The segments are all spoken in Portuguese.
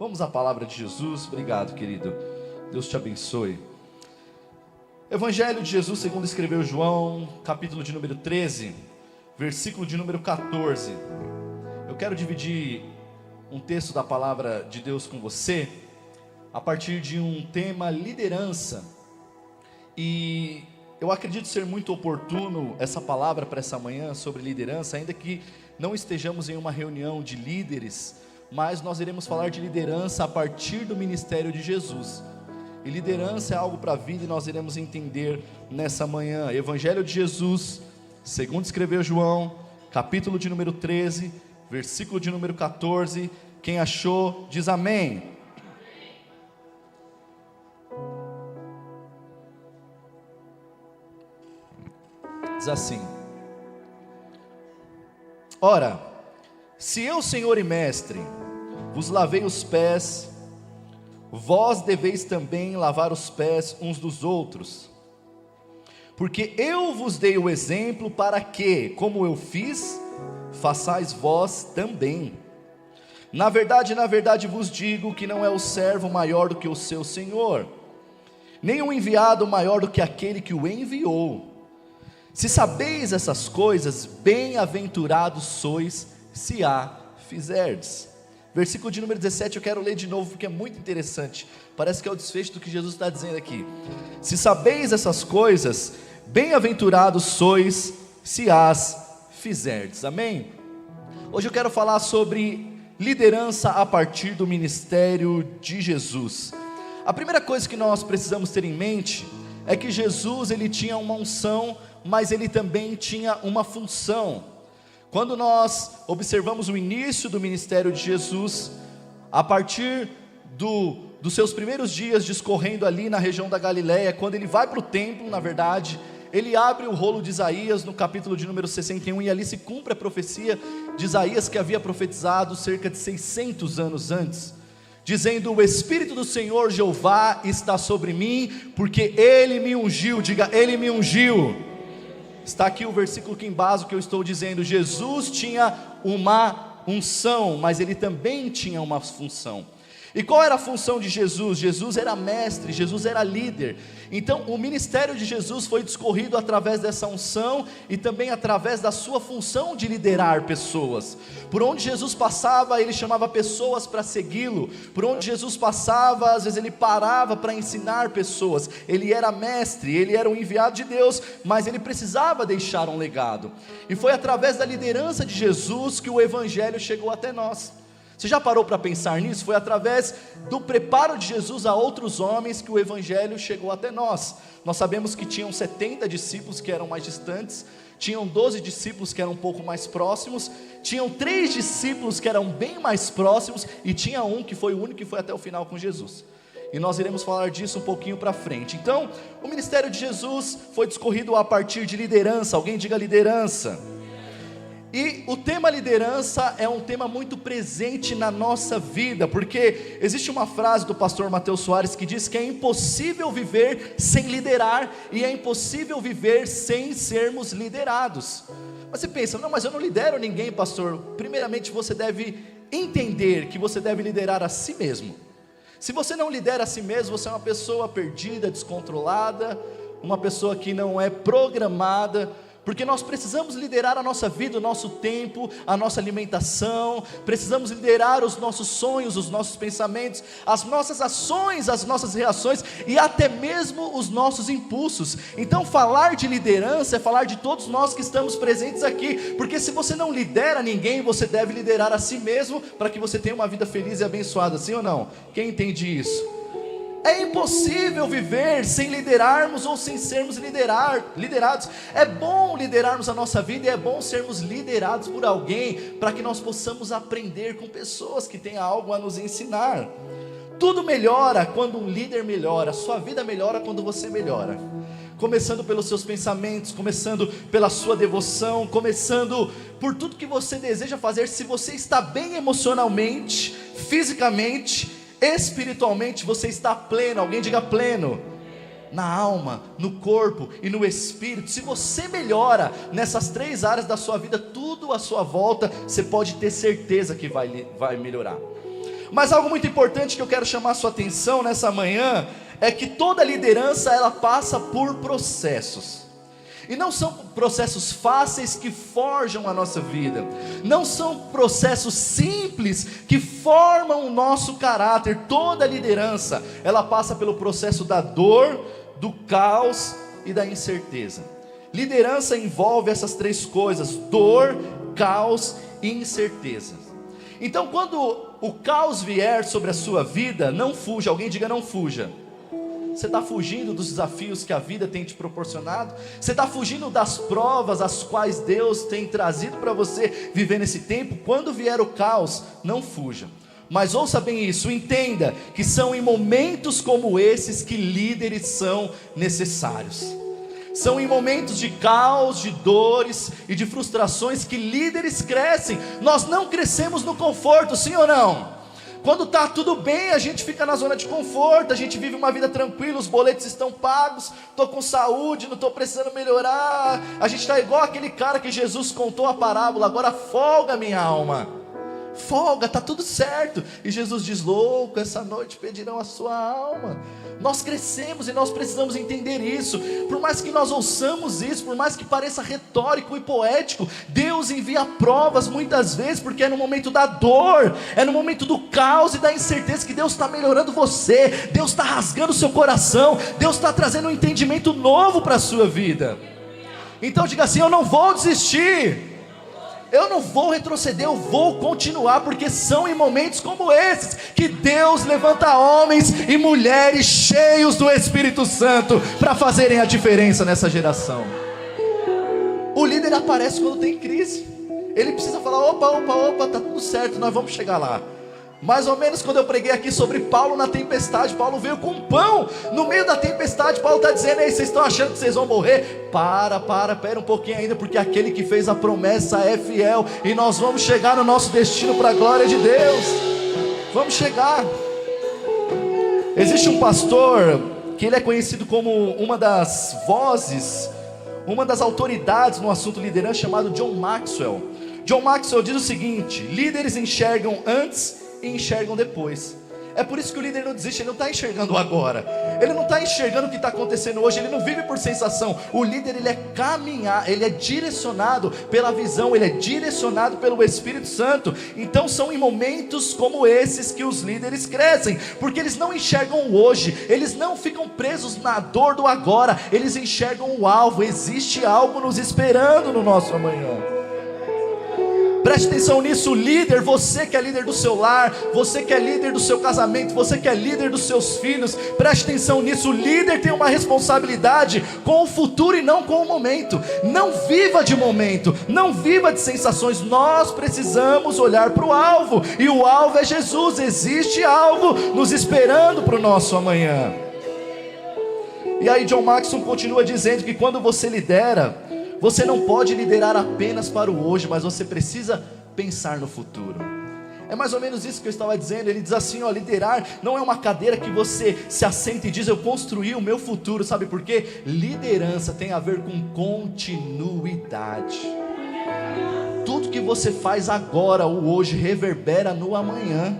Vamos à palavra de Jesus. Obrigado, querido. Deus te abençoe. Evangelho de Jesus segundo escreveu João, capítulo de número 13, versículo de número 14. Eu quero dividir um texto da palavra de Deus com você, a partir de um tema liderança. E eu acredito ser muito oportuno essa palavra para essa manhã sobre liderança, ainda que não estejamos em uma reunião de líderes, mas nós iremos falar de liderança a partir do ministério de Jesus. E liderança é algo para a vida e nós iremos entender nessa manhã. Evangelho de Jesus, segundo escreveu João, capítulo de número 13, versículo de número 14. Quem achou, diz amém. Diz assim: Ora, se eu, Senhor e Mestre, vos lavei os pés, vós deveis também lavar os pés uns dos outros, porque eu vos dei o exemplo para que, como eu fiz, façais vós também. Na verdade vos digo que não é o servo maior do que o seu senhor, nem o enviado maior do que aquele que o enviou. Se sabeis essas coisas, bem-aventurados sois, se a fizerdes. Versículo de número 17, eu quero ler de novo, porque é muito interessante. Parece que é o desfecho do que Jesus está dizendo aqui. Se sabeis essas coisas, bem-aventurados sois, se as fizerdes. Amém? Hoje eu quero falar sobre liderança a partir do ministério de Jesus. A primeira coisa que nós precisamos ter em mente é que Jesus, ele tinha uma unção, mas ele também tinha uma função. Quando nós observamos o início do ministério de Jesus, a partir dos seus primeiros dias discorrendo ali na região da Galileia, quando ele vai para o templo, na verdade, ele abre o rolo de Isaías no capítulo de número 61, e ali se cumpre a profecia de Isaías que havia profetizado cerca de 600 anos antes, dizendo: o Espírito do Senhor Jeová está sobre mim, porque Ele me ungiu. Diga, Ele me ungiu. Está aqui o versículo que embasa o que eu estou dizendo. Jesus tinha uma unção, mas ele também tinha uma função. E qual era a função de Jesus? Jesus era mestre, Jesus era líder. Então o ministério de Jesus foi discorrido através dessa unção e também através da sua função de liderar pessoas. Por onde Jesus passava, ele chamava pessoas para segui-lo. Por onde Jesus passava, às vezes ele parava para ensinar pessoas. Ele era mestre, ele era um enviado de Deus, mas ele precisava deixar um legado. E foi através da liderança de Jesus que o evangelho chegou até nós. Você já parou para pensar nisso? Foi através do preparo de Jesus a outros homens que o evangelho chegou até nós. Nós sabemos que tinham 70 discípulos que eram mais distantes, tinham 12 discípulos que eram um pouco mais próximos, tinham 3 discípulos que eram bem mais próximos, e tinha um que foi o único que foi até o final com Jesus. E nós iremos falar disso um pouquinho para frente. Então, o ministério de Jesus foi discorrido a partir de liderança. Alguém diga liderança. E o tema liderança é um tema muito presente na nossa vida, porque existe uma frase do pastor Mateus Soares que diz que é impossível viver sem liderar, e é impossível viver sem sermos liderados. Mas você pensa, não, mas eu não lidero ninguém, pastor. Primeiramente você deve entender que você deve liderar a si mesmo. Se você não lidera a si mesmo, você é uma pessoa perdida, descontrolada, uma pessoa que não é programada, porque nós precisamos liderar a nossa vida, o nosso tempo, a nossa alimentação, precisamos liderar os nossos sonhos, os nossos pensamentos, as nossas ações, as nossas reações e até mesmo os nossos impulsos. Então falar de liderança é falar de todos nós que estamos presentes aqui, porque se você não lidera ninguém, você deve liderar a si mesmo, para que você tenha uma vida feliz e abençoada, sim ou não? Quem entende isso? É impossível viver sem liderarmos ou sem sermos liderados. É bom liderarmos a nossa vida e é bom sermos liderados por alguém, para que nós possamos aprender com pessoas que têm algo a nos ensinar. Tudo melhora quando um líder melhora, sua vida melhora quando você melhora. Começando pelos seus pensamentos, começando pela sua devoção, começando por tudo que você deseja fazer. Se você está bem emocionalmente, fisicamente, espiritualmente, você está pleno. Alguém diga pleno. Na alma, no corpo e no espírito. Se você melhora nessas 3 áreas da sua vida, tudo à sua volta, você pode ter certeza que vai melhorar. Mas algo muito importante que eu quero chamar a sua atenção nessa manhã é que toda liderança ela passa por processos. E não são processos fáceis que forjam a nossa vida. Não são processos simples que formam o nosso caráter. Toda liderança ela passa pelo processo da dor, do caos e da incerteza. Liderança envolve essas três coisas: dor, caos e incerteza. Então quando o caos vier sobre a sua vida, não fuja. Alguém diga: não fuja. Você está fugindo dos desafios que a vida tem te proporcionado? Você está fugindo das provas as quais Deus tem trazido para você viver nesse tempo? Quando vier o caos, não fuja. Mas ouça bem isso, entenda que são em momentos como esses que líderes são necessários. São em momentos de caos, de dores e de frustrações que líderes crescem. Nós não crescemos no conforto, sim ou não? Quando está tudo bem, a gente fica na zona de conforto, a gente vive uma vida tranquila, os boletos estão pagos, estou com saúde, não estou precisando melhorar. A gente está igual aquele cara que Jesus contou a parábola: agora folga minha alma. Folga, está tudo certo. E Jesus diz: louco, essa noite pedirão a sua alma. Nós crescemos e nós precisamos entender isso. Por mais que nós ouçamos isso, por mais que pareça retórico e poético, Deus envia provas muitas vezes, porque é no momento da dor, é no momento do caos e da incerteza que Deus está melhorando você. Deus está rasgando o seu coração. Deus está trazendo um entendimento novo para a sua vida. Então diga assim: eu não vou desistir, eu não vou retroceder, eu vou continuar, porque são em momentos como esses que Deus levanta homens e mulheres cheios do Espírito Santo para fazerem a diferença nessa geração. O líder aparece quando tem crise. Ele precisa falar: opa, tá tudo certo, nós vamos chegar lá. Mais ou menos quando eu preguei aqui sobre Paulo na tempestade, Paulo veio com pão no meio da tempestade. Paulo está dizendo: ei, vocês estão achando que vocês vão morrer? Pera um pouquinho ainda, porque aquele que fez a promessa é fiel, e nós vamos chegar no nosso destino para a glória de Deus. Vamos chegar. Existe um pastor que ele é conhecido como uma das vozes, uma das autoridades no assunto liderança, chamado John Maxwell. John Maxwell diz o seguinte: líderes enxergam antes e enxergam depois. É por isso que o líder não desiste. Ele não está enxergando agora, ele não está enxergando o que está acontecendo hoje, ele não vive por sensação. O líder, ele é caminhar, ele é direcionado pela visão, ele é direcionado pelo Espírito Santo. Então são em momentos como esses que os líderes crescem, porque eles não enxergam o hoje, eles não ficam presos na dor do agora, eles enxergam o alvo. Existe algo nos esperando no nosso amanhã. Preste atenção nisso, líder. Você que é líder do seu lar, você que é líder do seu casamento, você que é líder dos seus filhos, preste atenção nisso. O líder tem uma responsabilidade com o futuro e não com o momento. Não viva de momento, não viva de sensações. Nós precisamos olhar para o alvo, e o alvo é Jesus. Existe algo nos esperando para o nosso amanhã. E aí John Maxwell continua dizendo que quando você lidera, você não pode liderar apenas para o hoje, mas você precisa pensar no futuro. É mais ou menos isso que eu estava dizendo. Ele diz assim: ó, liderar não é uma cadeira que você se assenta e diz: eu construí o meu futuro. Sabe por quê? Liderança tem a ver com continuidade. Tudo que você faz agora, o hoje, reverbera no amanhã.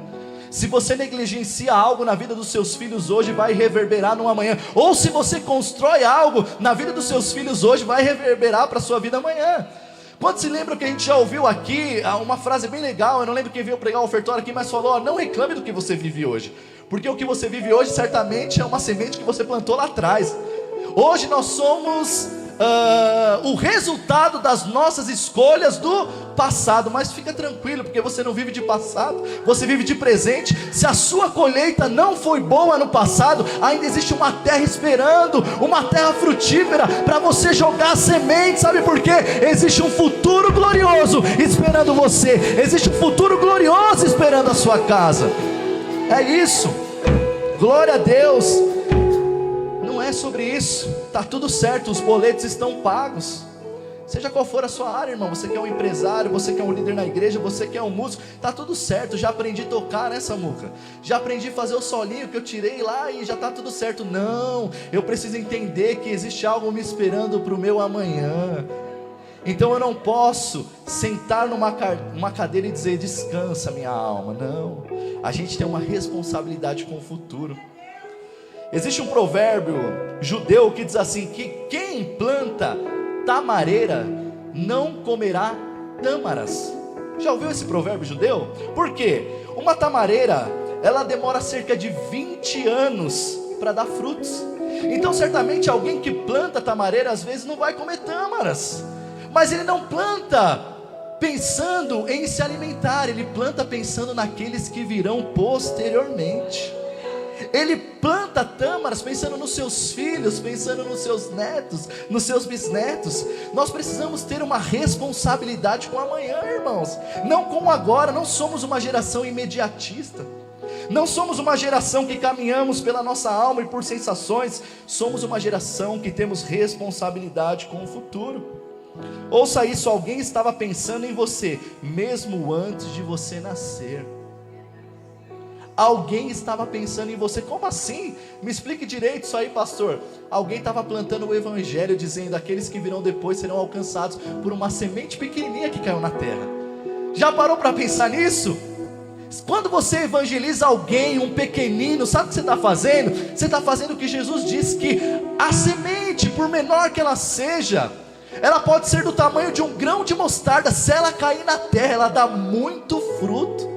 Se você negligencia algo na vida dos seus filhos hoje, vai reverberar no amanhã. Ou se você constrói algo na vida dos seus filhos hoje, vai reverberar para a sua vida amanhã. Quando se lembra que a gente já ouviu aqui uma frase bem legal? Eu não lembro quem veio pregar o ofertório aqui, mas falou: ó, não reclame do que você vive hoje, porque o que você vive hoje certamente é uma semente que você plantou lá atrás. Hoje nós somos o resultado das nossas escolhas do passado. Mas fica tranquilo, porque você não vive de passado, você vive de presente. Se a sua colheita não foi boa no passado, ainda existe uma terra esperando, uma terra frutífera para você jogar semente. Sabe por quê? Existe um futuro glorioso esperando você, existe um futuro glorioso esperando a sua casa. É isso, glória a Deus. Não é sobre isso, está tudo certo, os boletos estão pagos. Seja qual for a sua área, irmão, você que é um empresário, você que é um líder na igreja, você que é um músico, está tudo certo. Já aprendi a tocar nessa muca, já aprendi a fazer o solinho que eu tirei lá e já está tudo certo. Não, eu preciso entender que existe algo me esperando para o meu amanhã. Então eu não posso sentar numa cadeira e dizer: descansa minha alma. Não, a gente tem uma responsabilidade com o futuro. Existe um provérbio judeu que diz assim, que quem planta tamareira não comerá tâmaras. Já ouviu esse provérbio judeu? Por quê? Uma tamareira, ela demora cerca de 20 anos para dar frutos. Então certamente alguém que planta tamareira às vezes não vai comer tâmaras, mas ele não planta pensando em se alimentar, ele planta pensando naqueles que virão posteriormente. Ele planta tâmaras pensando nos seus filhos, pensando nos seus netos, nos seus bisnetos. Nós precisamos ter uma responsabilidade com o amanhã, irmãos, não com o agora. Não somos uma geração imediatista, não somos uma geração que caminhamos pela nossa alma e por sensações. Somos uma geração que temos responsabilidade com o futuro. Ouça isso, alguém estava pensando em você, mesmo antes de você nascer. Alguém estava pensando em você. Como assim? Me explique direito isso aí, pastor. Alguém estava plantando o evangelho, dizendo: aqueles que virão depois serão alcançados por uma semente pequenininha que caiu na terra. Já parou para pensar nisso? Quando você evangeliza alguém, um pequenino, sabe o que você está fazendo? Você está fazendo o que Jesus disse, que a semente, por menor que ela seja, ela pode ser do tamanho de um grão de mostarda. Se ela cair na terra, ela dá muito fruto.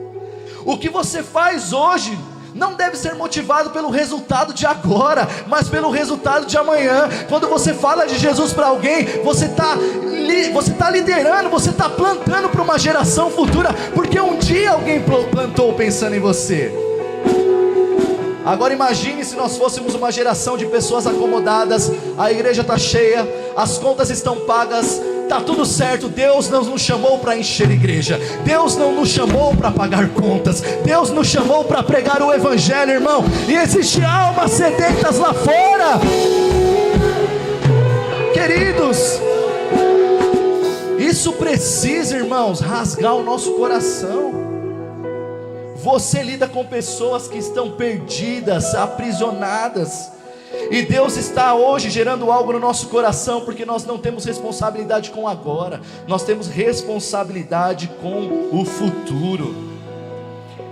O que você faz hoje não deve ser motivado pelo resultado de agora, mas pelo resultado de amanhã. Quando você fala de Jesus para alguém, você está liderando, você está plantando para uma geração futura, porque um dia alguém plantou pensando em você. Agora imagine se nós fôssemos uma geração de pessoas acomodadas, a igreja está cheia, as contas estão pagas, está tudo certo. Deus não nos chamou para encher igreja, Deus não nos chamou para pagar contas, Deus nos chamou para pregar o evangelho, irmão. E existe almas sedentas lá fora, queridos. Isso precisa, irmãos, rasgar o nosso coração. Você lida com pessoas que estão perdidas, aprisionadas, e Deus está hoje gerando algo no nosso coração, porque nós não temos responsabilidade com agora, nós temos responsabilidade com o futuro.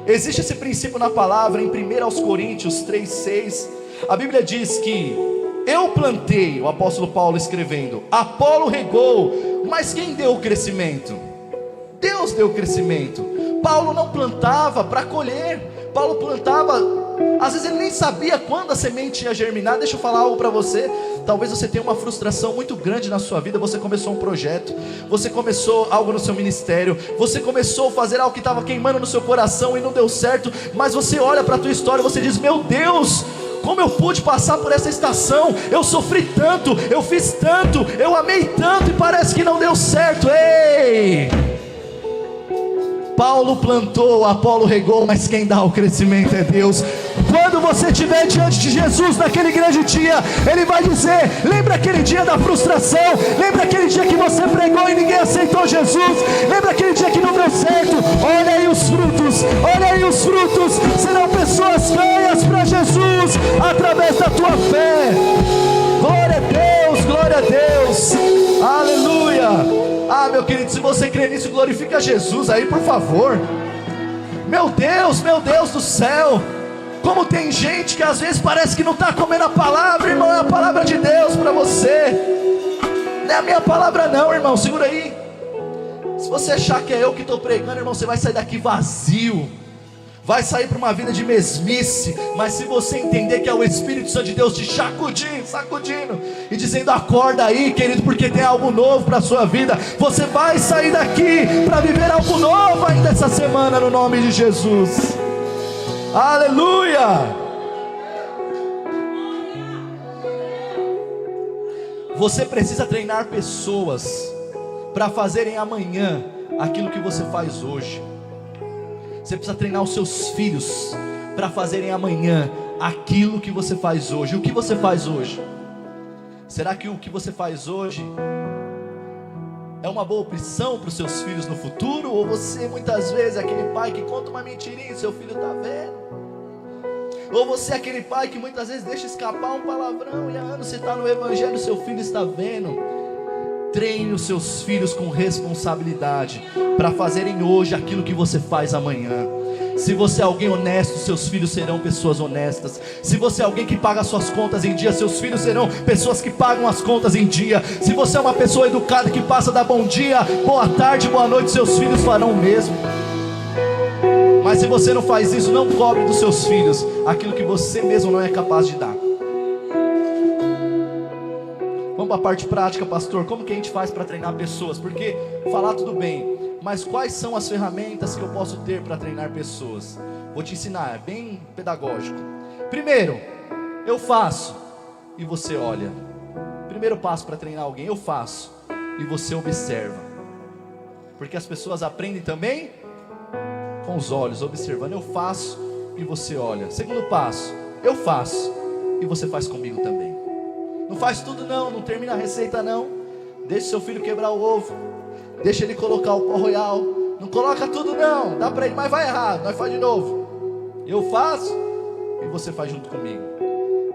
Existe esse princípio na palavra, em 1 Coríntios 3,6, a Bíblia diz que eu plantei, o apóstolo Paulo escrevendo, Apolo regou, mas quem deu o crescimento? Deus deu o crescimento. Paulo não plantava para colher, Paulo plantava, às vezes ele nem sabia quando a semente ia germinar. Deixa eu falar algo para você. Talvez você tenha uma frustração muito grande na sua vida. Você começou um projeto, você começou algo no seu ministério, você começou a fazer algo que estava queimando no seu coração e não deu certo, mas você olha para a tua história e você diz: meu Deus, como eu pude passar por essa estação? Eu sofri tanto, eu fiz tanto, eu amei tanto e parece que não deu certo. Ei! Paulo plantou, Apolo regou, mas quem dá o crescimento é Deus. Quando você estiver diante de Jesus naquele grande dia, Ele vai dizer: lembra aquele dia da frustração? Lembra aquele dia que você pregou e ninguém aceitou Jesus? Lembra aquele dia que não deu certo? Olha aí os frutos, olha aí os frutos. Serão pessoas ganhas para Jesus através da tua fé. Glória a Deus, glória a Deus, aleluia. Ah, meu querido, se você crê nisso, glorifica Jesus aí, por favor. Meu Deus do céu, como tem gente que às vezes parece que não está comendo a palavra. Irmão, é a palavra de Deus para você, não é a minha palavra não, irmão, segura aí. Se você achar que é eu que estou pregando, irmão, você vai sair daqui vazio, vai sair para uma vida de mesmice. Mas se você entender que é o Espírito Santo de Deus te sacudindo e dizendo: acorda aí, querido, porque tem algo novo para a sua vida, você vai sair daqui para viver algo novo ainda essa semana, no nome de Jesus. Aleluia. Você precisa treinar pessoas para fazerem amanhã aquilo que você faz hoje. Você precisa treinar os seus filhos para fazerem amanhã aquilo que você faz hoje. O que você faz hoje? Será que o que você faz hoje é uma boa opção para os seus filhos no futuro? Ou você muitas vezes é aquele pai que conta uma mentirinha e seu filho está vendo? Ou você é aquele pai que muitas vezes deixa escapar um palavrão e há anos você está no evangelho e seu filho está vendo? Treine os seus filhos com responsabilidade, para fazerem hoje aquilo que você faz amanhã. Se você é alguém honesto, seus filhos serão pessoas honestas. Se você é alguém que paga suas contas em dia, seus filhos serão pessoas que pagam as contas em dia. Se você é uma pessoa educada que passa a dar bom dia, boa tarde, boa noite, seus filhos farão o mesmo. Mas se você não faz isso, não cobre dos seus filhos aquilo que você mesmo não é capaz de dar. Vamos para a parte prática, pastor. Como que a gente faz para treinar pessoas? Porque falar tudo bem, mas quais são as ferramentas que eu posso ter para treinar pessoas? Vou te ensinar, é bem pedagógico. Primeiro, eu faço e você olha. Primeiro passo para treinar alguém, eu faço e você observa. Porque as pessoas aprendem também com os olhos, observando. Eu faço e você olha. Segundo passo, eu faço e você faz comigo também. Não faz tudo não, não termina a receita não. Deixa seu filho quebrar o ovo, deixa ele colocar o pó royal. Não coloca tudo não, dá para ele, mas vai errado, nós faz de novo. Eu faço e você faz junto comigo.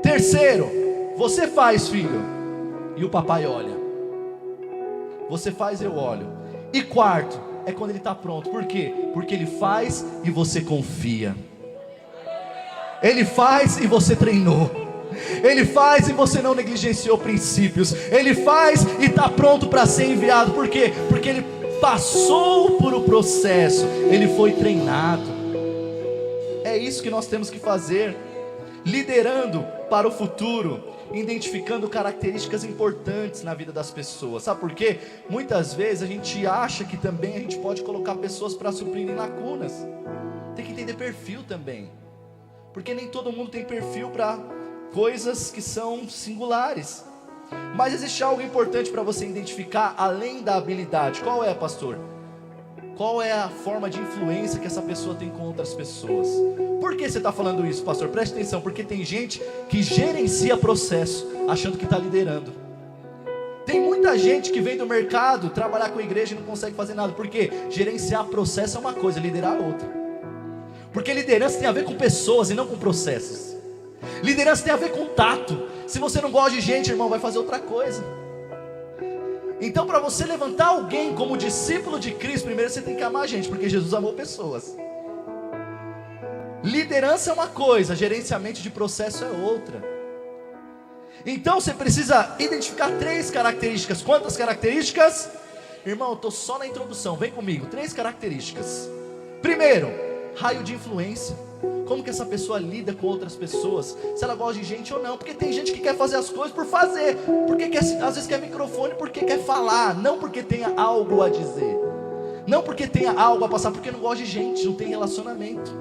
Terceiro, você faz, filho, e o papai olha. Você faz, eu olho. E quarto, é quando ele está pronto. Por quê? Porque ele faz e você confia. Ele faz e você treinou. Ele faz e você não negligenciou princípios. Ele faz e está pronto para ser enviado. Por quê? Porque ele passou por o processo, ele foi treinado. É isso que nós temos que fazer, liderando para o futuro, identificando características importantes na vida das pessoas. Sabe por quê? Muitas vezes a gente acha que também a gente pode colocar pessoas para suprirem lacunas. Tem que entender perfil também, porque nem todo mundo tem perfil para coisas que são singulares. Mas existe algo importante para você identificar além da habilidade. Qual é, pastor? Qual é a forma de influência que essa pessoa tem com outras pessoas? Por que você está falando isso, pastor? Preste atenção, porque tem gente que gerencia processo achando que está liderando. Tem muita gente que vem do mercado trabalhar com a igreja e não consegue fazer nada. Por quê? Gerenciar processo é uma coisa, liderar é outra. Porque liderança tem a ver com pessoas e não com processos. Liderança tem a ver com tato. Se você não gosta de gente, irmão, vai fazer outra coisa. Então, para você levantar alguém como discípulo de Cristo, primeiro você tem que amar a gente, porque Jesus amou pessoas. Liderança é uma coisa, gerenciamento de processo é outra. Então você precisa identificar 3 características. Quantas características? Irmão, eu estou só na introdução, vem comigo. 3 características. Primeiro, raio de influência. Como que essa pessoa lida com outras pessoas, se ela gosta de gente ou não. Porque tem gente que quer fazer as coisas por fazer, porque quer, às vezes quer microfone, porque quer falar, não porque tenha algo a dizer, não porque tenha algo a passar, porque não gosta de gente, não tem relacionamento.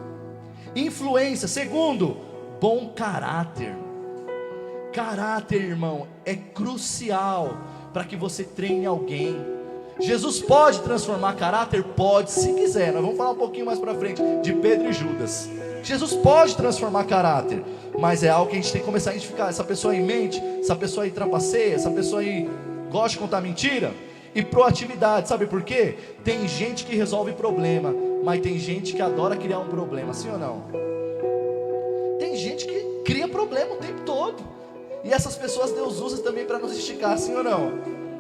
Influência. Segundo, bom caráter. Caráter, irmão, é crucial para que você treine alguém. Jesus pode transformar caráter? Pode, se quiser. Nós vamos falar um pouquinho mais para frente de Pedro e Judas. Jesus pode transformar caráter, mas é algo que a gente tem que começar a identificar. Essa pessoa aí mente, essa pessoa aí trapaceia, essa pessoa aí gosta de contar mentira. E proatividade, sabe por quê? Tem gente que resolve problema, mas tem gente que adora criar um problema, sim ou não? Tem gente que cria problema o tempo todo, e essas pessoas Deus usa também para nos esticar, sim ou não?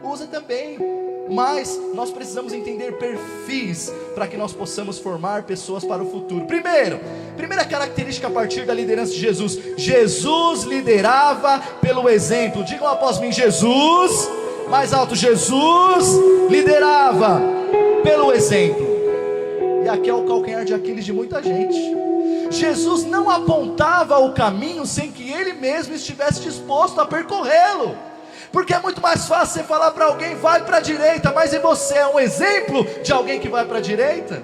Usa também. Mas nós precisamos entender perfis para que nós possamos formar pessoas para o futuro. Primeira característica a partir da liderança de Jesus. Jesus liderava pelo exemplo. Digam após mim: Jesus, mais alto, Jesus liderava pelo exemplo. E aqui é o calcanhar de Aquiles de muita gente. Jesus não apontava o caminho sem que ele mesmo estivesse disposto a percorrê-lo. Porque é muito mais fácil você falar para alguém: vai para a direita, mas e você é um exemplo de alguém que vai para a direita?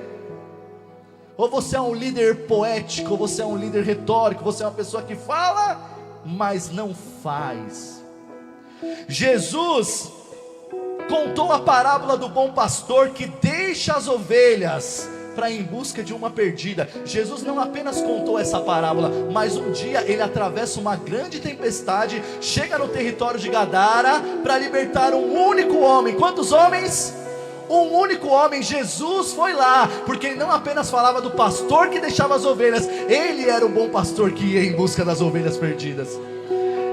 Ou você é um líder poético, ou você é um líder retórico, você é uma pessoa que fala, mas não faz. Jesus contou a parábola do bom pastor que deixa as ovelhas para ir em busca de uma perdida. Jesus não apenas contou essa parábola, mas um dia ele atravessa uma grande tempestade, chega no território de Gadara para libertar um único homem. Quantos homens? Um único homem. Jesus foi lá, porque ele não apenas falava do pastor que deixava as ovelhas, ele era o bom pastor que ia em busca das ovelhas perdidas.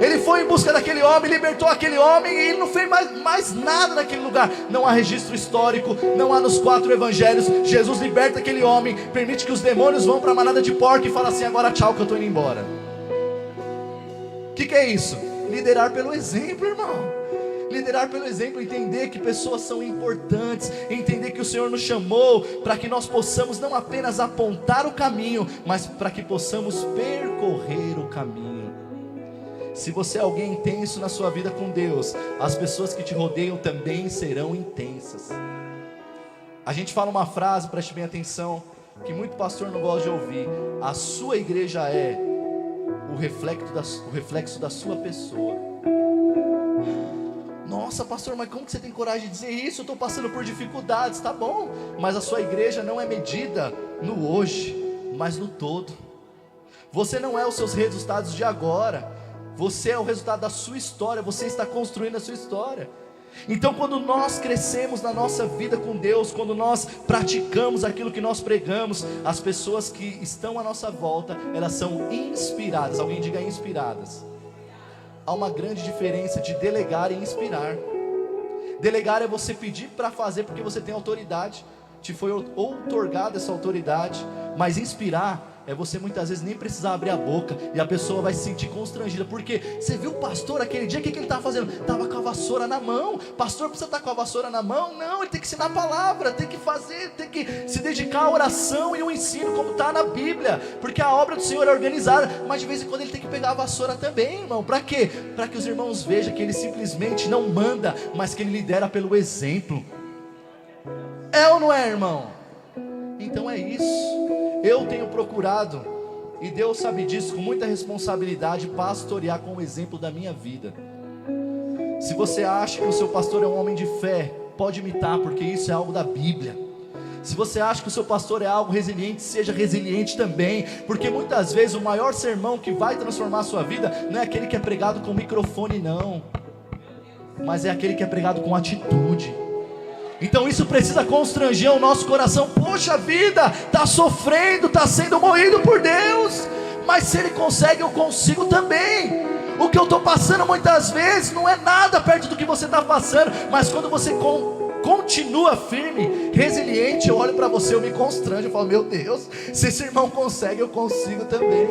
Ele foi em busca daquele homem, libertou aquele homem, e ele não fez mais nada naquele lugar. Não há registro histórico, não há nos 4 evangelhos. Jesus liberta aquele homem, permite que os demônios vão para a manada de porco e fala assim: agora tchau que eu estou indo embora. O que é isso? Liderar pelo exemplo, irmão. Liderar pelo exemplo, entender que pessoas são importantes, entender que o Senhor nos chamou para que nós possamos não apenas apontar o caminho, mas para que possamos percorrer o caminho. Se você é alguém intenso na sua vida com Deus, as pessoas que te rodeiam também serão intensas. A gente fala uma frase, preste bem atenção, que muito pastor não gosta de ouvir: a sua igreja é o reflexo da sua pessoa. Nossa, pastor, mas como que você tem coragem de dizer isso? Eu estou passando por dificuldades. Tá bom, mas a sua igreja não é medida no hoje, mas no todo. Você não é os seus resultados de agora, você é o resultado da sua história. Você está construindo a sua história. Então quando nós crescemos na nossa vida com Deus, quando nós praticamos aquilo que nós pregamos, as pessoas que estão à nossa volta, elas são inspiradas. Alguém diga inspiradas. Há uma grande diferença de delegar e inspirar. Delegar é você pedir para fazer porque você tem autoridade, te foi outorgada essa autoridade. Mas inspirar é você muitas vezes nem precisar abrir a boca, e a pessoa vai se sentir constrangida. Porque você viu o pastor aquele dia, o que ele estava fazendo? Estava com a vassoura na mão. Pastor precisa estar com a vassoura na mão? Não, ele tem que ensinar a palavra, tem que fazer, tem que se dedicar à oração e ao ensino, como está na Bíblia, porque a obra do Senhor é organizada. Mas de vez em quando ele tem que pegar a vassoura também, irmão. Para quê? Para que os irmãos vejam que ele simplesmente não manda, mas que ele lidera pelo exemplo. É ou não é, irmão? Então é isso. Eu tenho procurado, e Deus sabe disso, com muita responsabilidade, pastorear com o exemplo da minha vida. Se você acha que o seu pastor é um homem de fé, pode imitar, porque isso é algo da Bíblia. Se você acha que o seu pastor é algo resiliente, seja resiliente também, porque muitas vezes o maior sermão que vai transformar a sua vida não é aquele que é pregado com microfone, não, mas é aquele que é pregado com atitude. Então isso precisa constranger o nosso coração. Poxa vida, está sofrendo, está sendo moído por Deus, mas se Ele consegue, eu consigo também. O que eu estou passando muitas vezes não é nada perto do que você está passando, mas quando você continua firme, resiliente, eu olho para você, eu me constranjo, eu falo: meu Deus, se esse irmão consegue, eu consigo também.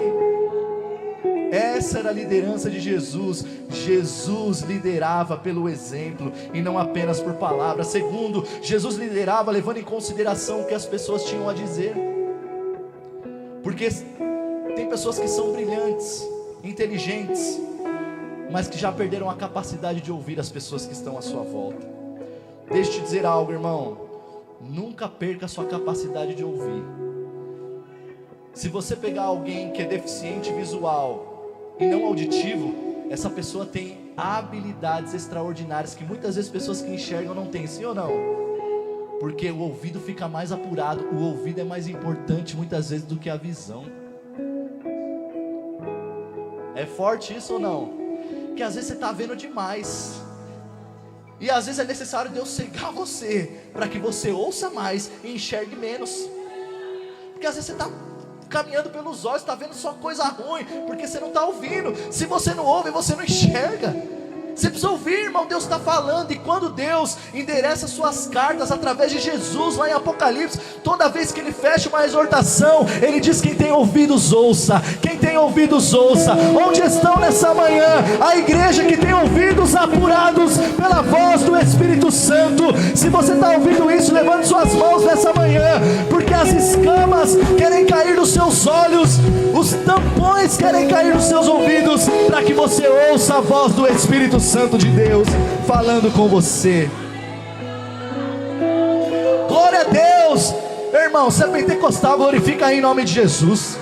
Essa era a liderança de Jesus. Jesus liderava pelo exemplo e não apenas por palavras. Segundo, Jesus liderava levando em consideração o que as pessoas tinham a dizer. Porque tem pessoas que são brilhantes, inteligentes, mas que já perderam a capacidade de ouvir as pessoas que estão à sua volta. Deixa eu te dizer algo, irmão: nunca perca a sua capacidade de ouvir. Se você pegar alguém que é deficiente visual e não auditivo, essa pessoa tem habilidades extraordinárias que muitas vezes pessoas que enxergam não têm, sim ou não? Porque o ouvido fica mais apurado, o ouvido é mais importante muitas vezes do que a visão. É forte isso ou não? Que às vezes você está vendo demais, e às vezes é necessário Deus cegar você, para que você ouça mais e enxergue menos. Porque às vezes você está caminhando pelos olhos, está vendo só coisa ruim, porque você não está ouvindo. Se você não ouve, você não enxerga. Você precisa ouvir, irmão. Deus está falando, e quando Deus endereça suas cartas através de Jesus, lá em Apocalipse, toda vez que Ele fecha uma exortação, Ele diz: quem tem ouvidos ouça, quem tem ouvidos ouça. Onde estão nessa manhã a igreja que tem ouvidos apurados pela voz do Espírito Santo? Se você está ouvindo isso, levante suas mãos nessa manhã, porque as escamas querem cair nos seus olhos, os tampões querem cair nos seus ouvidos, para que você ouça a voz do Espírito Santo de Deus falando com você. Glória a Deus. Irmão, você é pentecostal, glorifica aí em nome de Jesus.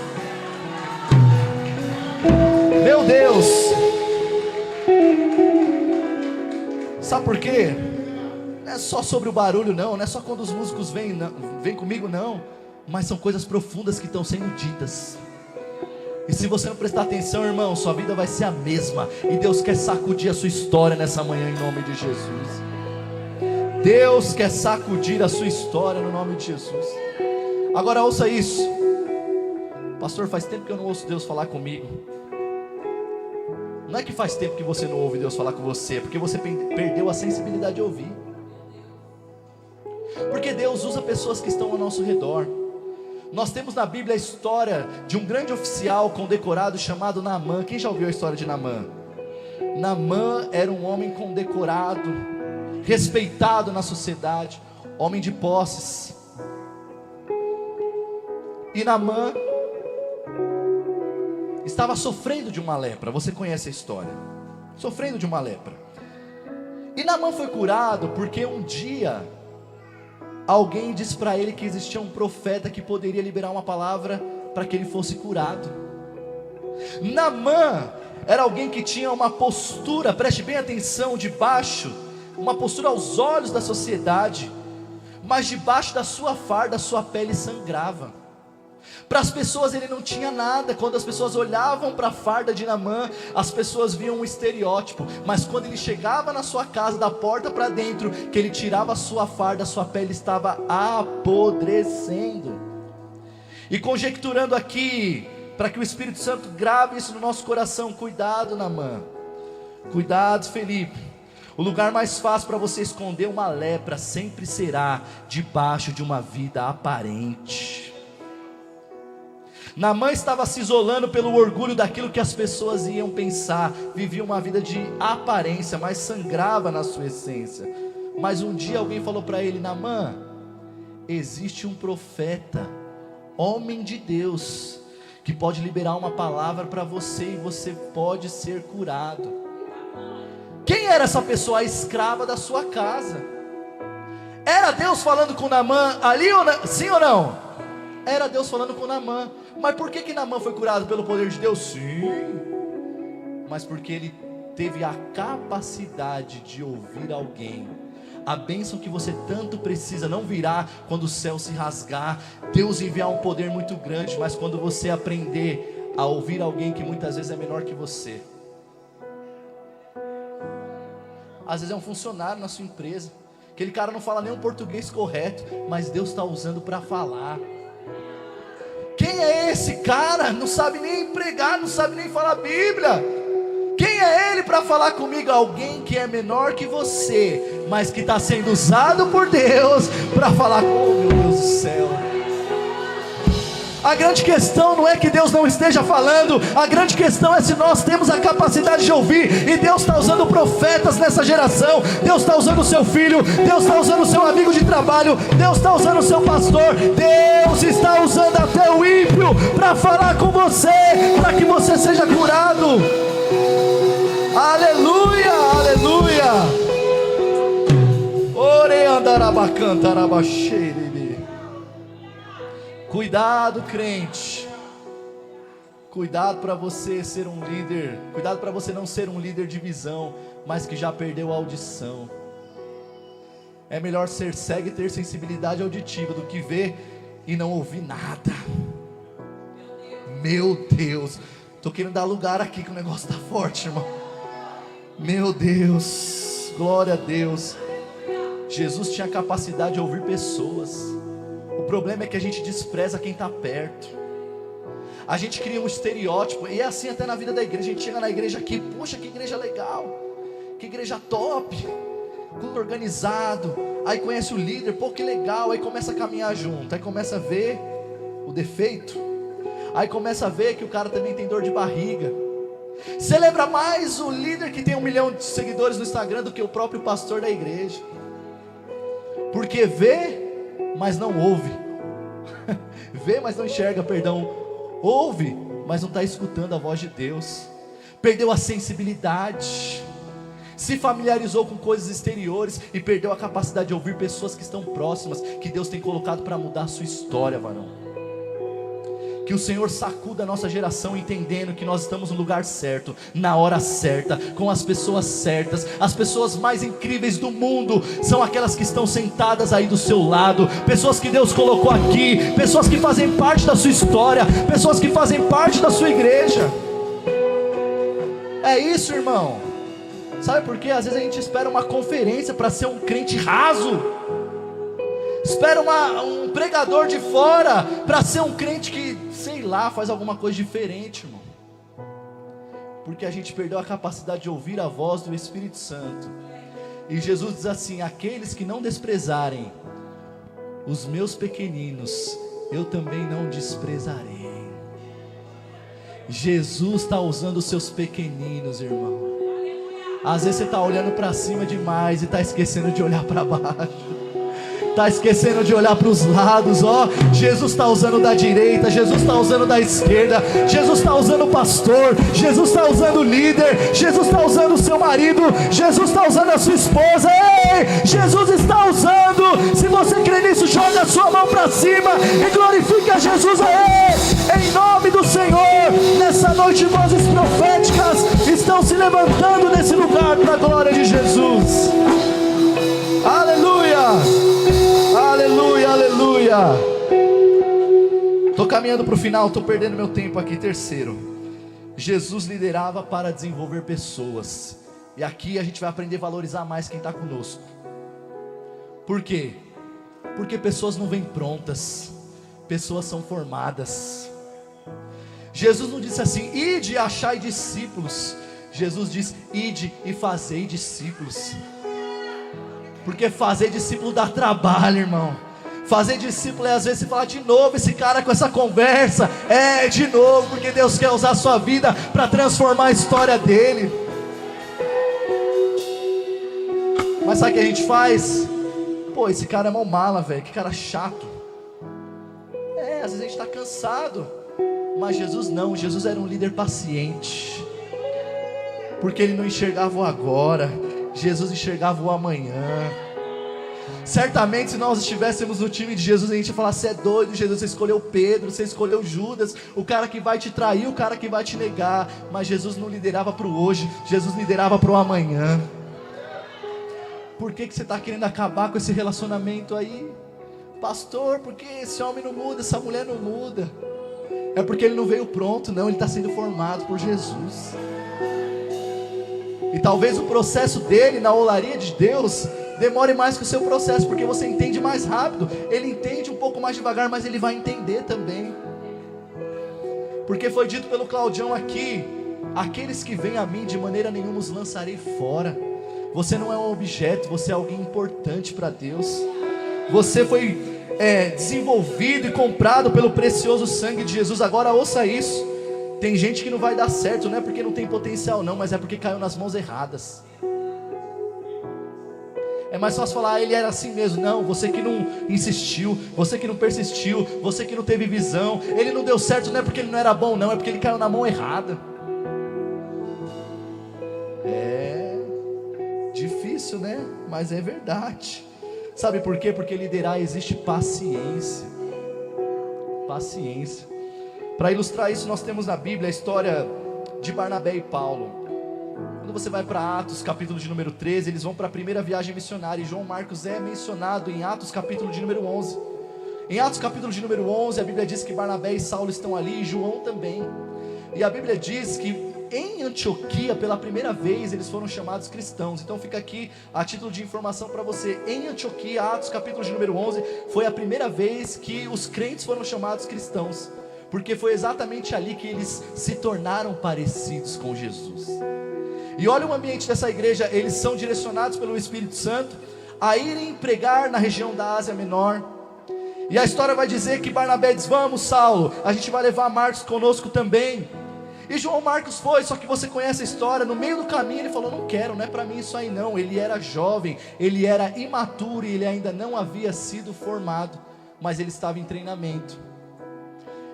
Meu Deus. Sabe por quê? Não é só sobre o barulho não, não é só quando os músicos vêm comigo não, mas são coisas profundas que estão sendo ditas. E se você não prestar atenção, irmão, sua vida vai ser a mesma. E Deus quer sacudir a sua história nessa manhã, em nome de Jesus. Deus quer sacudir a sua história no nome de Jesus. Agora ouça isso. Pastor, faz tempo que eu não ouço Deus falar comigo. Não é que faz tempo que você não ouve Deus falar com você, é porque você perdeu a sensibilidade de ouvir. Porque Deus usa pessoas que estão ao nosso redor. Nós temos na Bíblia a história de um grande oficial condecorado chamado Naamã. Quem já ouviu a história de Naamã? Naamã era um homem condecorado, respeitado na sociedade, homem de posses. E Naamã estava sofrendo de uma lepra. Você conhece a história? Sofrendo de uma lepra. E Naamã foi curado porque um dia alguém disse para ele que existia um profeta que poderia liberar uma palavra para que ele fosse curado. Naamã era alguém que tinha uma postura, preste bem atenção, debaixo, uma postura aos olhos da sociedade, mas debaixo da sua farda, a sua pele sangrava. Para as pessoas ele não tinha nada. Quando as pessoas olhavam para a farda de Naamã, as pessoas viam um estereótipo. Mas quando ele chegava na sua casa, da porta para dentro, que ele tirava a sua farda, a sua pele estava apodrecendo. E conjecturando aqui, para que o Espírito Santo grave isso no nosso coração: cuidado, Naamã, cuidado, Felipe. O lugar mais fácil para você esconder uma lepra sempre será debaixo de uma vida aparente. Naamã estava se isolando pelo orgulho daquilo que as pessoas iam pensar. Vivia uma vida de aparência, mas sangrava na sua essência. Mas um dia alguém falou para ele: Naamã, existe um profeta, homem de Deus, que pode liberar uma palavra para você e você pode ser curado. Quem era essa pessoa? A escrava da sua casa. Era Deus falando com Naamã ali, sim ou não? Era Deus falando com Naamã. Mas por que Naamã foi curado? Pelo poder de Deus? Sim. Mas porque ele teve a capacidade de ouvir alguém. A bênção que você tanto precisa não virá quando o céu se rasgar, Deus enviar um poder muito grande, mas quando você aprender a ouvir alguém que muitas vezes é menor que você. Às vezes é um funcionário na sua empresa, aquele cara não fala nem um português correto, mas Deus está usando para falar. Quem é esse cara? Não sabe nem pregar, não sabe nem falar Bíblia. Quem é ele para falar comigo? Alguém que é menor que você, mas que está sendo usado por Deus para falar com, oh, meu Deus do céu. A grande questão não é que Deus não esteja falando, a grande questão é se nós temos a capacidade de ouvir. E Deus está usando profetas nessa geração. Deus está usando o seu filho, Deus está usando o seu amigo de trabalho, Deus está usando o seu pastor, Deus está usando até o ímpio para falar com você, para que você seja curado. Aleluia, aleluia. Ore andarabacanta arabaxere. Cuidado, crente. Cuidado para você ser um líder. Cuidado para você não ser um líder de visão, mas que já perdeu a audição. É melhor ser cego e ter sensibilidade auditiva do que ver e não ouvir nada. Meu Deus, estou querendo dar lugar aqui que o negócio está forte, irmão. Meu Deus, glória a Deus. Jesus tinha a capacidade de ouvir pessoas. O problema é que a gente despreza quem está perto. A gente cria um estereótipo. E é assim até na vida da igreja. A gente chega na igreja aqui, poxa, que igreja legal, que igreja top, culto organizado. Aí conhece o líder, pô, que legal. Aí começa a caminhar junto. Aí começa a ver o defeito. Aí começa a ver que o cara também tem dor de barriga. Celebra mais o líder que tem 1 milhão de seguidores no Instagram do que o próprio pastor da igreja. Porque vê, mas não ouve. Vê, mas não enxerga, perdão. Ouve, mas não está escutando a voz de Deus. Perdeu a sensibilidade. Se familiarizou com coisas exteriores e perdeu a capacidade de ouvir pessoas que estão próximas, que Deus tem colocado para mudar a sua história, varão. Que o Senhor sacuda a nossa geração entendendo que nós estamos no lugar certo, na hora certa, com as pessoas certas. As pessoas mais incríveis do mundo são aquelas que estão sentadas aí do seu lado. Pessoas que Deus colocou aqui, pessoas que fazem parte da sua história, pessoas que fazem parte da sua igreja. É isso, irmão. Sabe por quê? Às vezes a gente espera uma conferência para ser um crente raso. Espera um pregador de fora para ser um crente que, sei lá, faz alguma coisa diferente, irmão. Porque a gente perdeu a capacidade de ouvir a voz do Espírito Santo. E Jesus diz assim: aqueles que não desprezarem os meus pequeninos, eu também não desprezarei. Jesus está usando os seus pequeninos, irmão. Às vezes você está olhando para cima demais e está esquecendo de olhar para baixo. Está esquecendo de olhar para os lados. Jesus está usando da direita, Jesus está usando da esquerda, Jesus está usando o pastor, Jesus está usando o líder, Jesus está usando o seu marido, Jesus está usando a sua esposa. Ei, Jesus está usando. Se você crê nisso, joga a sua mão para cima e glorifica a Jesus. Ei, em nome do Senhor, nessa noite vozes proféticas estão se levantando nesse lugar para a glória de Jesus. Aleluia, aleluia, aleluia. Estou caminhando para o final, estou perdendo meu tempo aqui. Terceiro, Jesus liderava para desenvolver pessoas. E aqui a gente vai aprender a valorizar mais quem está conosco. Por quê? Porque pessoas não vêm prontas, pessoas são formadas. Jesus não disse assim: ide e achai discípulos. Jesus diz: ide e fazei discípulos. Porque fazer discípulo dá trabalho, irmão. Fazer discípulo é às vezes você falar de novo esse cara com essa conversa. De novo, porque Deus quer usar a sua vida para transformar a história dele. Mas sabe o que a gente faz? Pô, esse cara é mó mala, velho, que cara chato. Às vezes a gente está cansado. Mas Jesus não, Jesus era um líder paciente. Porque ele não enxergava o agora, Jesus enxergava o amanhã. Certamente se nós estivéssemos no time de Jesus, a gente ia falar: você é doido, Jesus, você escolheu Pedro, você escolheu Judas, o cara que vai te trair, o cara que vai te negar. Mas Jesus não liderava para o hoje, Jesus liderava para o amanhã. Por que você está querendo acabar com esse relacionamento aí? Pastor, porque esse homem não muda, essa mulher não muda. É porque ele não veio pronto, não, ele está sendo formado por Jesus. E talvez o processo dele na olaria de Deus demore mais que o seu processo, porque você entende mais rápido. Ele entende um pouco mais devagar, mas ele vai entender também. Porque foi dito pelo Claudião aqui: aqueles que vêm a mim, de maneira nenhuma os lançarei fora. Você não é um objeto, você é alguém importante para Deus. Você foi desenvolvido e comprado pelo precioso sangue de Jesus. Agora ouça isso: tem gente que não vai dar certo, não é porque não tem potencial não, mas é porque caiu nas mãos erradas. É mais fácil falar: ele era assim mesmo. Não, você que não insistiu, você que não persistiu, você que não teve visão. Ele não deu certo, não é porque ele não era bom não, é porque ele caiu na mão errada. Difícil, né? Mas é verdade. Sabe por quê? Porque liderar existe paciência. Paciência. Para ilustrar isso, nós temos na Bíblia a história de Barnabé e Paulo. Quando você vai para Atos, capítulo de número 13, eles vão para a primeira viagem missionária. E João Marcos é mencionado em Atos, capítulo de número 11. Em Atos, capítulo de número 11, a Bíblia diz que Barnabé e Saulo estão ali, e João também. E a Bíblia diz que em Antioquia, pela primeira vez, eles foram chamados cristãos. Então fica aqui a título de informação para você: em Antioquia, Atos capítulo de número 11, foi a primeira vez que os crentes foram chamados cristãos, porque foi exatamente ali que eles se tornaram parecidos com Jesus. E olha o ambiente dessa igreja: eles são direcionados pelo Espírito Santo a irem pregar na região da Ásia Menor. E a história vai dizer que Barnabé diz: vamos, Saulo, a gente vai levar Marcos conosco também. E João Marcos foi, só que você conhece a história. No meio do caminho ele falou: não quero, não é para mim isso aí não. Ele era jovem, ele era imaturo e ele ainda não havia sido formado, mas ele estava em treinamento.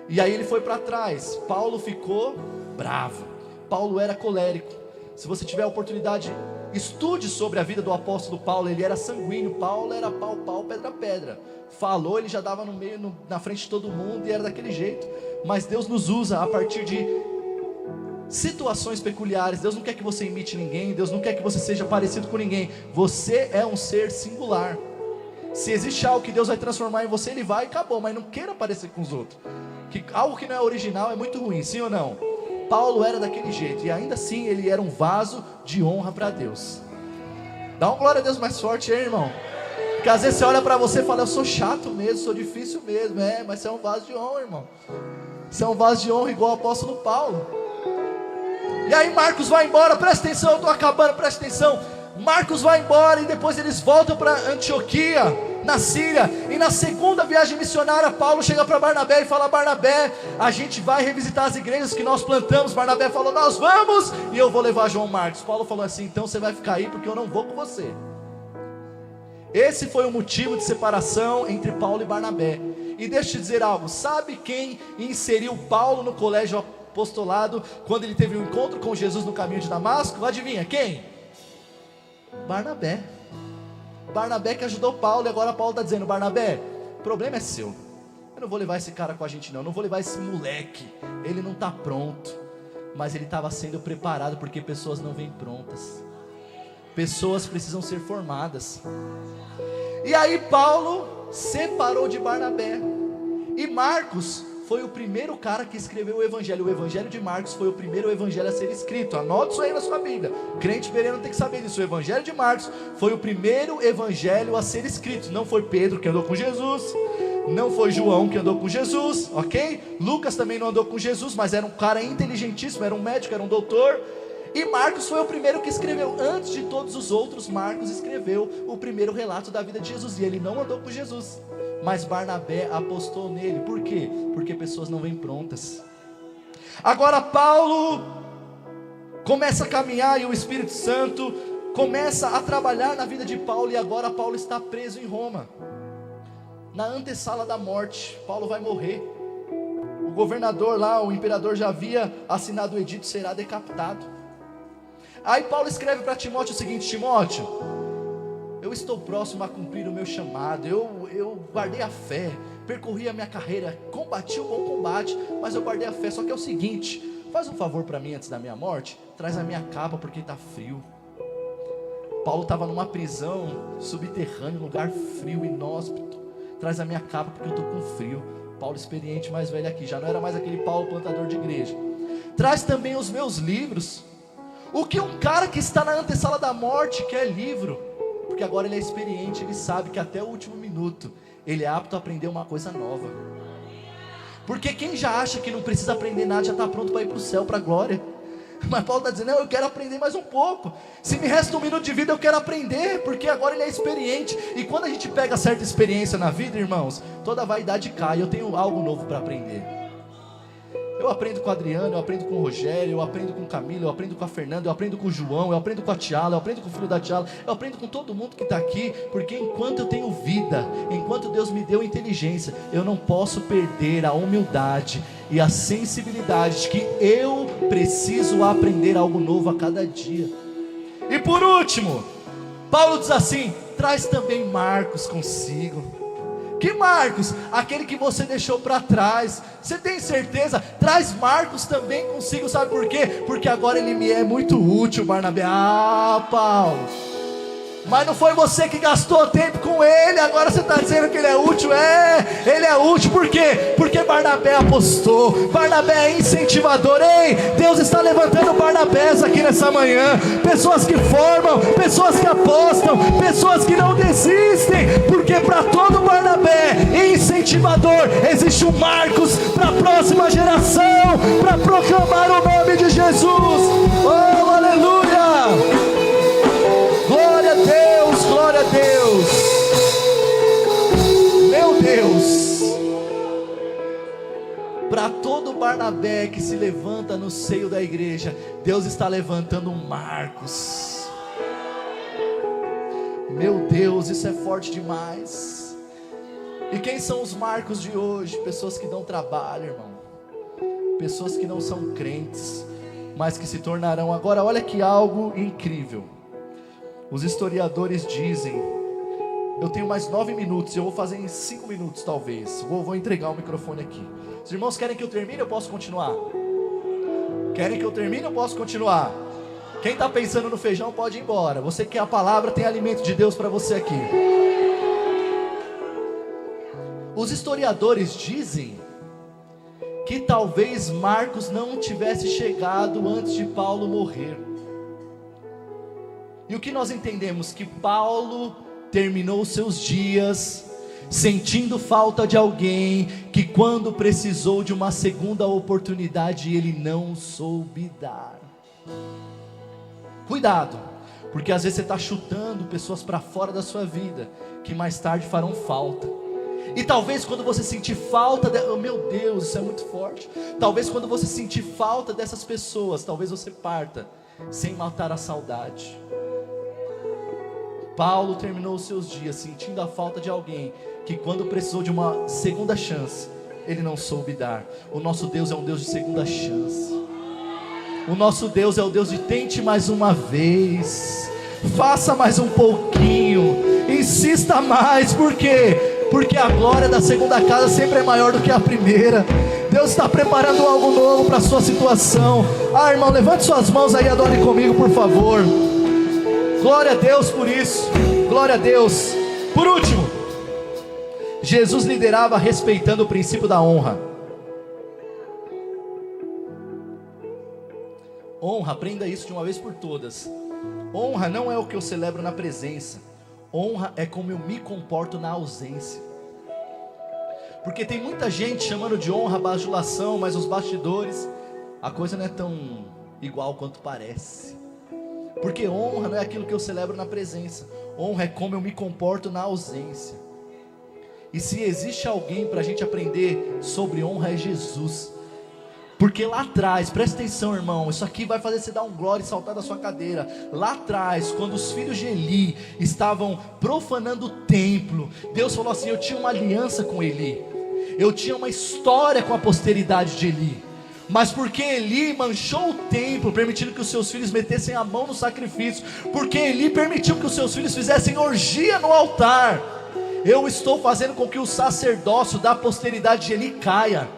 E aí ele foi para trás. Paulo ficou bravo, Paulo era colérico. Se você tiver a oportunidade, estude sobre a vida do apóstolo Paulo. Ele era sanguíneo, Paulo era pau, pau, pedra, pedra. Falou, ele já dava no meio, na frente de todo mundo, e era daquele jeito. Mas Deus nos usa a partir de situações peculiares. Deus não quer que você imite ninguém, Deus não quer que você seja parecido com ninguém. Você é um ser singular. Se existe algo que Deus vai transformar em você, Ele vai e acabou. Mas não queira parecer com os outros. Algo que não é original é muito ruim, sim ou não? Paulo era daquele jeito, e ainda assim ele era um vaso de honra para Deus. Dá uma glória a Deus mais forte aí, irmão. Porque às vezes você olha para você e fala: eu sou chato mesmo, sou difícil mesmo. Mas você é um vaso de honra, irmão. Você é um vaso de honra igual o apóstolo Paulo. E aí Marcos vai embora, presta atenção, eu estou acabando, presta atenção. Marcos vai embora e depois eles voltam para Antioquia, na Síria. E na segunda viagem missionária, Paulo chega para Barnabé e fala: Barnabé, a gente vai revisitar as igrejas que nós plantamos. Barnabé falou: nós vamos, e eu vou levar João Marcos. Paulo falou assim: então você vai ficar aí porque eu não vou com você. Esse foi o motivo de separação entre Paulo e Barnabé. E deixa eu te dizer algo, sabe quem inseriu Paulo no colégio apostolado quando ele teve um encontro com Jesus no caminho de Damasco? Adivinha quem? Barnabé. Barnabé que ajudou Paulo. E agora Paulo está dizendo: Barnabé, o problema é seu, eu não vou levar esse cara com a gente não vou levar esse moleque, ele não está pronto. Mas ele estava sendo preparado, porque pessoas não vêm prontas, pessoas precisam ser formadas. E aí Paulo separou de Barnabé. E Marcos foi o primeiro cara que escreveu o evangelho. O evangelho de Marcos foi o primeiro evangelho a ser escrito. Anote isso aí na sua Bíblia. Crente bereano tem que saber disso. O evangelho de Marcos foi o primeiro evangelho a ser escrito. Não foi Pedro que andou com Jesus, não foi João que andou com Jesus, ok? Lucas também não andou com Jesus, mas era um cara inteligentíssimo, era um médico, era um doutor. E Marcos foi o primeiro que escreveu. Antes de todos os outros, Marcos escreveu o primeiro relato da vida de Jesus. E ele não andou com Jesus, mas Barnabé apostou nele. Por quê? Porque pessoas não vêm prontas. Agora Paulo começa a caminhar e o Espírito Santo começa a trabalhar na vida de Paulo. E agora Paulo está preso em Roma, na antessala da morte. Paulo vai morrer. O governador lá, o imperador já havia assinado o edito: será decapitado. Aí Paulo escreve para Timóteo o seguinte: Timóteo, eu estou próximo a cumprir o meu chamado, eu guardei a fé, percorri a minha carreira, combati o bom combate, mas eu guardei a fé. Só que é o seguinte, faz um favor para mim antes da minha morte, traz a minha capa porque está frio. Paulo estava numa prisão subterrânea, lugar frio, inóspito. Traz a minha capa porque eu estou com frio. Paulo experiente, mais velho aqui, já não era mais aquele Paulo plantador de igreja. Traz também os meus livros. O que um cara que está na antessala da morte quer? Livro. Porque agora ele é experiente, ele sabe que até o último minuto ele é apto a aprender uma coisa nova. Porque quem já acha que não precisa aprender nada já está pronto para ir para o céu, para a glória. Mas Paulo está dizendo: não, eu quero aprender mais um pouco. Se me resta um minuto de vida, eu quero aprender, porque agora ele é experiente. E quando a gente pega certa experiência na vida, irmãos, toda a vaidade cai. Eu tenho algo novo para aprender. Eu aprendo com o Adriano, eu aprendo com o Rogério, eu aprendo com o Camilo, eu aprendo com a Fernanda, eu aprendo com o João, eu aprendo com a Tiala, eu aprendo com o filho da Tiala, eu aprendo com todo mundo que está aqui, porque enquanto eu tenho vida, enquanto Deus me deu inteligência, eu não posso perder a humildade e a sensibilidade de que eu preciso aprender algo novo a cada dia. E por último, Paulo diz assim: traz também Marcos consigo. Que Marcos? Aquele que você deixou para trás. Você tem certeza? Traz Marcos também consigo. Sabe por quê? Porque agora ele me é muito útil, Barnabé. Ah, Paulo, mas não foi você que gastou tempo com ele, agora você está dizendo que ele é útil. Ele é útil. Por quê? Porque Barnabé apostou, Barnabé é incentivador. Ei, Deus está levantando Barnabés aqui nessa manhã. Pessoas que formam, pessoas que apostam, pessoas que não desistem. Porque para todo Barnabé incentivador existe um Marcos para a próxima geração, para proclamar o nome de Jesus. Oh, aleluia! Glória a Deus, glória a Deus. Meu Deus. Para todo Barnabé que se levanta no seio da igreja, Deus está levantando um Marcos. Meu Deus, isso é forte demais. E quem são os Marcos de hoje? Pessoas que dão trabalho, irmão. Pessoas que não são crentes, mas que se tornarão. Agora olha que algo incrível. Os historiadores dizem, eu tenho mais 9 minutos, eu vou fazer em 5 minutos talvez, vou entregar o microfone aqui. Os irmãos querem que eu termine, eu posso continuar? Querem que eu termine, eu posso continuar? Quem está pensando no feijão pode ir embora. Você quer a palavra, tem alimento de Deus para você aqui. Os historiadores dizem que talvez Marcos não tivesse chegado antes de Paulo morrer. E o que nós entendemos? Que Paulo terminou seus dias sentindo falta de alguém que quando precisou de uma segunda oportunidade ele não soube dar. Cuidado, porque às vezes você está chutando pessoas para fora da sua vida, que mais tarde farão falta. E talvez quando você sentir falta, oh meu Deus, isso é muito forte. Talvez quando você sentir falta dessas pessoas, talvez você parta, sem matar a saudade. Paulo terminou os seus dias sentindo a falta de alguém, que quando precisou de uma segunda chance, ele não soube dar. O nosso Deus é um Deus de segunda chance. O nosso Deus é o Deus de tente mais uma vez, faça mais um pouquinho, insista mais. Por quê? Porque a glória da segunda casa sempre é maior do que a primeira. Deus está preparando algo novo para a sua situação. Irmão, levante suas mãos aí e adore comigo, por favor. Glória a Deus por isso, glória a Deus. Por último, Jesus liderava respeitando o princípio da honra. Honra, aprenda isso de uma vez por todas. Honra não é o que eu celebro na presença. Honra é como eu me comporto na ausência. Porque tem muita gente chamando de honra bajulação, mas os bastidores, a coisa não é tão igual quanto parece. Porque honra não é aquilo que eu celebro na presença. Honra é como eu me comporto na ausência. E se existe alguém para a gente aprender sobre honra, é Jesus. Porque lá atrás, presta atenção, irmão, isso aqui vai fazer você dar um glória e saltar da sua cadeira. Lá atrás, quando os filhos de Eli estavam profanando o templo, Deus falou assim: eu tinha uma aliança com Eli, eu tinha uma história com a posteridade de Eli. Mas porque Eli manchou o templo, permitindo que os seus filhos metessem a mão no sacrifício, porque Eli permitiu que os seus filhos fizessem orgia no altar, eu estou fazendo com que o sacerdócio da posteridade de Eli caia.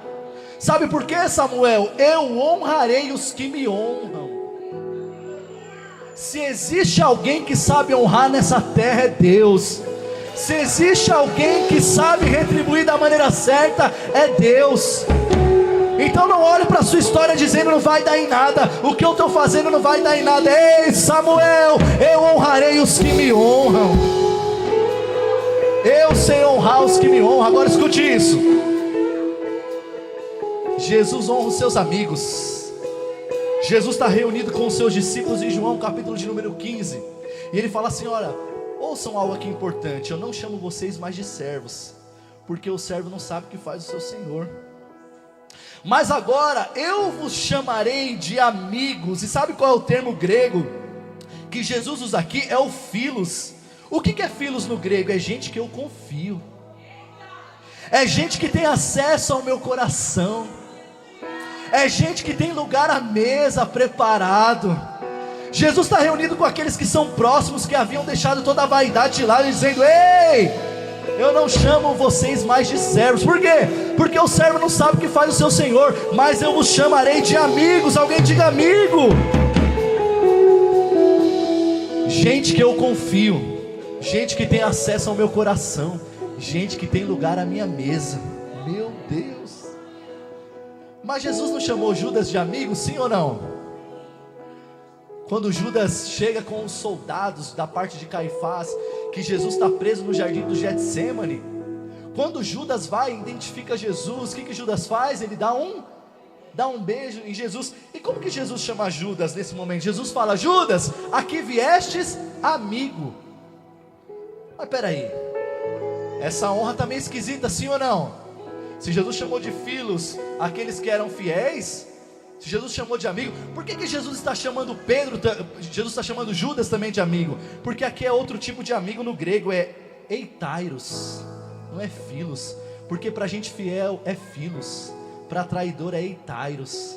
Sabe por quê, Samuel? Eu honrarei os que me honram. Se existe alguém que sabe honrar nessa terra, é Deus. Se existe alguém que sabe retribuir da maneira certa, é Deus. Então não olhe para a sua história dizendo não vai dar em nada, o que eu estou fazendo não vai dar em nada. Ei, Samuel, eu honrarei os que me honram. Eu sei honrar os que me honram. Agora escute isso. Jesus honra os seus amigos. Jesus está reunido com os seus discípulos em João capítulo de número 15. E ele fala assim: olha, ouçam algo aqui importante. Eu não chamo vocês mais de servos, porque o servo não sabe o que faz o seu senhor. Mas agora eu vos chamarei de amigos. E sabe qual é o termo grego que Jesus usa aqui? É o philos. O que é philos no grego? É gente que eu confio. É gente que tem acesso ao meu coração. É gente que tem lugar à mesa preparado. Jesus está reunido com aqueles que são próximos, que haviam deixado toda a vaidade de lado, dizendo: ei, eu não chamo vocês mais de servos. Por quê? Porque o servo não sabe o que faz o seu senhor, mas eu vos chamarei de amigos. Alguém diga amigo. Gente que eu confio, gente que tem acesso ao meu coração, gente que tem lugar à minha mesa. Meu Deus. Mas Jesus não chamou Judas de amigo, sim ou não? Quando Judas chega com os soldados da parte de Caifás, que Jesus está preso no jardim do Getsemane, quando Judas vai e identifica Jesus, o que Judas faz? Ele dá um beijo em Jesus. E como que Jesus chama Judas nesse momento? Jesus fala: Judas, aqui viestes amigo. Mas peraí, essa honra está meio esquisita, sim ou não? Se Jesus chamou de filhos aqueles que eram fiéis, se Jesus chamou de amigo, por que Jesus está chamando Jesus está chamando Judas também de amigo? Porque aqui é outro tipo de amigo no grego, é eitairos, não é filos. Porque para gente fiel é filos, para traidor é eitairos.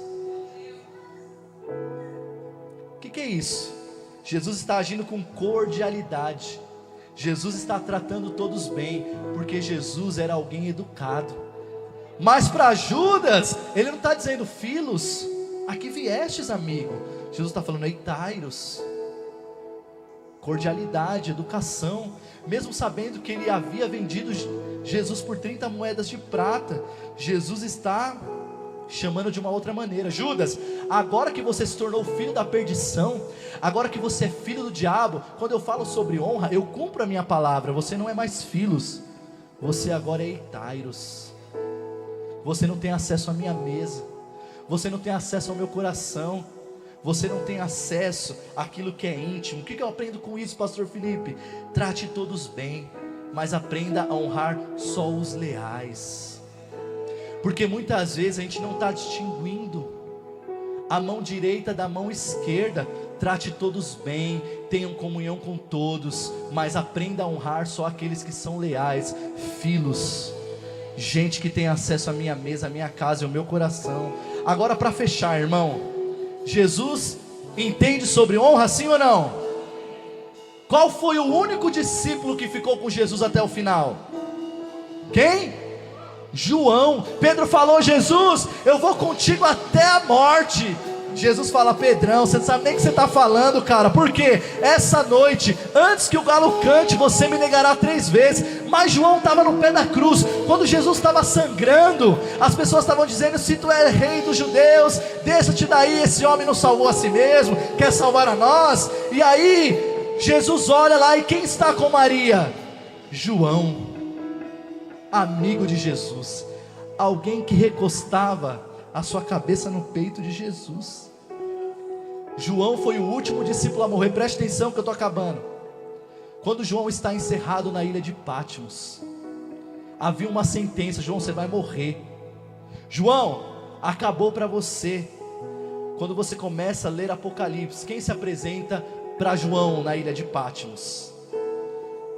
O que é isso? Jesus está agindo com cordialidade. Jesus está tratando todos bem, porque Jesus era alguém educado. Mas para Judas, ele não está dizendo filos, aqui viestes amigo. Jesus está falando eitairos, cordialidade, educação. Mesmo sabendo que ele havia vendido Jesus por 30 moedas de prata, Jesus está chamando de uma outra maneira: Judas, agora que você se tornou filho da perdição, agora que você é filho do diabo, quando eu falo sobre honra, eu cumpro a minha palavra. Você não é mais filos, você agora é eitairos. Você não tem acesso à minha mesa, você não tem acesso ao meu coração, Você não tem acesso àquilo que é íntimo. O que eu aprendo com isso, pastor Felipe? Trate todos bem, mas aprenda a honrar só os leais. Porque muitas vezes a gente não está distinguindo a mão direita da mão esquerda. Trate todos bem, tenham comunhão com todos, mas aprenda a honrar só aqueles que são leais. Filhos, gente que tem acesso à minha mesa, à minha casa e ao meu coração. Agora, para fechar, irmão, Jesus entende sobre honra, sim ou não? Qual foi o único discípulo que ficou com Jesus até o final? Quem? João. Pedro falou: Jesus, eu vou contigo até a morte. Jesus fala: Pedrão, você não sabe nem o que você está falando, cara. Porque essa noite, antes que o galo cante, você me negará 3 vezes. Mas João estava no pé da cruz. Quando Jesus estava sangrando, as pessoas estavam dizendo: se tu és rei dos judeus, deixa-te daí, esse homem não salvou a si mesmo, quer salvar a nós. E aí Jesus olha lá, e quem está com Maria? João, amigo de Jesus, alguém que recostava a sua cabeça no peito de Jesus. João foi o último discípulo a morrer. Preste atenção que eu estou acabando. Quando João está encerrado na ilha de Patmos, havia uma sentença: João, você vai morrer. João, acabou para você. Quando você começa a ler Apocalipse, quem se apresenta para João na ilha de Patmos?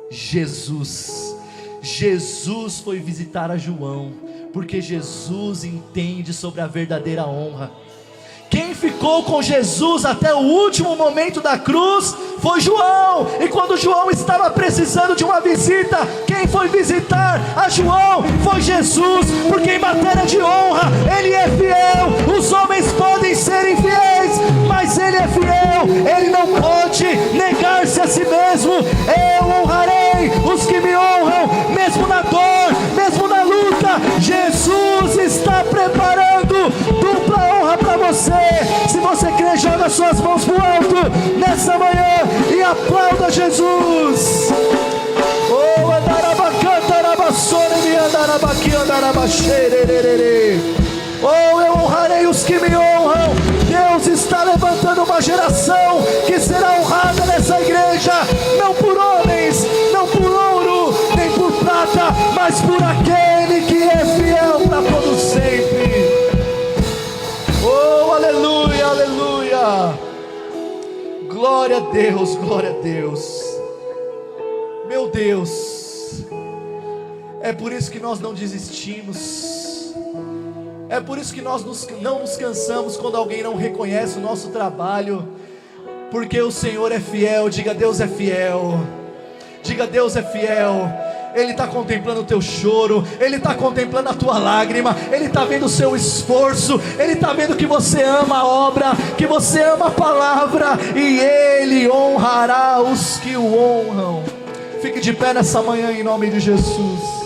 Jesus. Jesus foi visitar a João, porque Jesus entende sobre a verdadeira honra. Quem ficou com Jesus até o último momento da cruz foi João. E quando João estava precisando de uma visita, quem foi visitar a João foi Jesus. Porque em matéria de honra, Ele é fiel. Os homens podem ser infiéis, mas Ele é fiel. Ele não pode negar-se a si mesmo. Eu honrarei os que me honram, mesmo na dor, mesmo na luta. Jesus está preparando dupla honra para você. Se você crê, joga suas mãos pro alto nessa manhã e aplauda Jesus. Oh, oh, eu honrarei os que me honram. Deus está levantando uma geração que será honrada nessa igreja, não por homens, não por ouro, nem por prata, mas por aquele que é fiel para todo sempre. Oh, aleluia, aleluia. Glória a Deus, glória a Deus. Meu Deus, é por isso que nós não desistimos. É por isso que nós não nos cansamos quando alguém não reconhece o nosso trabalho. Porque o Senhor é fiel. Diga: Deus é fiel. Diga: Deus é fiel. Ele está contemplando o teu choro, Ele está contemplando a tua lágrima, Ele está vendo o seu esforço, Ele está vendo que você ama a obra, que você ama a palavra, e Ele honrará os que o honram. Fique de pé nessa manhã em nome de Jesus.